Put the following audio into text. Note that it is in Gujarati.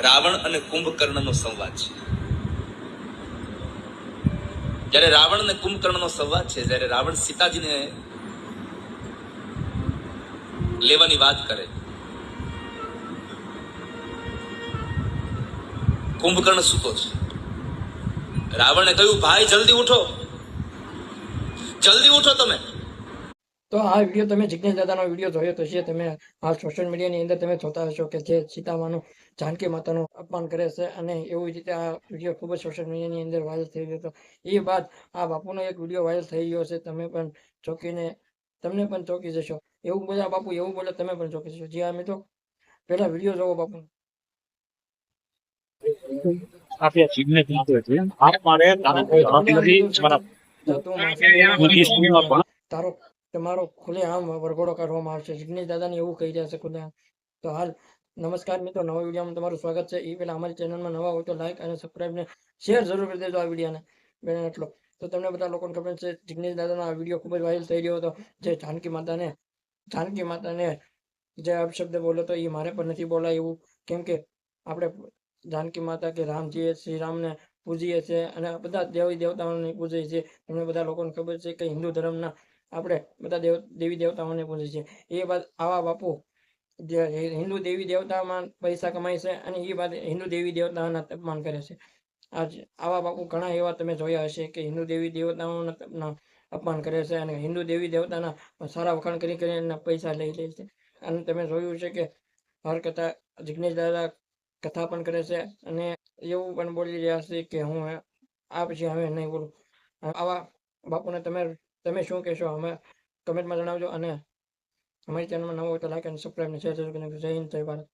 રાવણ અને કુંભકર્ણનો સંવાદ છે. જ્યારે રાવણ અને કુંભકર્ણનો સંવાદ છે, જ્યારે રાવણ સીતાજીને લેવાની વાત કરે, કુંભકર્ણ સૂતો છે. રાવણે કહ્યું, ભાઈ જલ્દી ઉઠો, જલ્દી ઉઠો તમે. તો આ વિડીયો તમે જિગ્નેશ દાદાનો વિડીયો જોયો તો છે. તમે હાલ સોશિયલ મીડિયાની અંદર તમે જોતા હશો કે જે સીતામાનું જાનકી માતાનું અપમાન કરે છે, અને એવી રીતે આ વિડીયો ખૂબ જ સોશિયલ મીડિયાની અંદર વાયરલ થઈ ગયો હતો. એ બાદ આ બાપુનો એક વિડીયો વાયરલ થઈ ગયો છે. તમે પણ ચોંકીને તમને પણ ચોંકી જશો. એવું બોલ્યા બાપુ, એવું બોલે તમે પણ ચોંકી જશો. જી હા મિત્રો, પહેલા વિડીયો જોવો બાપુ. તારો તમારો ખુલે આમ વરઘોડો કાઢવામાં આવશે. જિગ્નેશ દાદાને એવું કહી રહ્યા છે ખુલે આમ. તો હાલ નમસ્કાર મિત્રો, નવા વિડીયોમાં તમારું સ્વાગત છે. એ પહેલા અમારી ચેનલમાં નવા હોય તો લાઈક અને સબસ્ક્રાઈબ ને શેર જરૂર કરી દેજો આ વિડીયોને. બેન એટલો તો તમને બધા લોકોને ખબર છે, જિગ્નેશ દાદાનો આ વિડીયો ખૂબ જ વાયરલ થઈ રહ્યો હતો. જે જાનકી માતાને જે અપશબ્દ બોલ્યો હતો, એ મારે પણ નથી બોલાય એવું. કેમ કે આપણે જાનકી માતા કે રામજીએ શ્રી રામને પૂજીએ છીએ, અને બધા દેવી દેવતાઓને પૂજીએ છીએ. તમને બધા લોકોને ખબર છે કે હિન્દુ ધર્મના આપણે બધા દેવી દેવતાઓને પૂજીએ છીએ. એ બાદ આવા બાપુ જે હિન્દુ દેવી દેવતામાં પૈસા કમાય છે, અને એ બાદ હિન્દુ દેવી દેવતાઓના અપમાન કરે છે. આવા બાપુ ઘણા એવા તમે જોયા હશે કે હિન્દુ દેવી દેવતાઓના અપમાન કરે છે, અને હિન્દુ દેવી દેવતાના સારા વખાણ કરીને પૈસા લઈ લે છે. અને તમે જોયું છે કે હર કથા જિગ્નેશ દાદા કથા પણ કરે છે, અને એવું પણ બોલી રહ્યા છે કે હું આ પછી હવે નહીં બોલું. આવા બાપુને તમે શું કહેશો, અમે કમેન્ટમાં જણાવજો. અને અમારી ચેનલમાં નવો હોય તો લાઈક અને સબસ્ક્રાઈબ ને શેર જરૂર કરી નાખજો. જય હિન્દ, જય ભારત.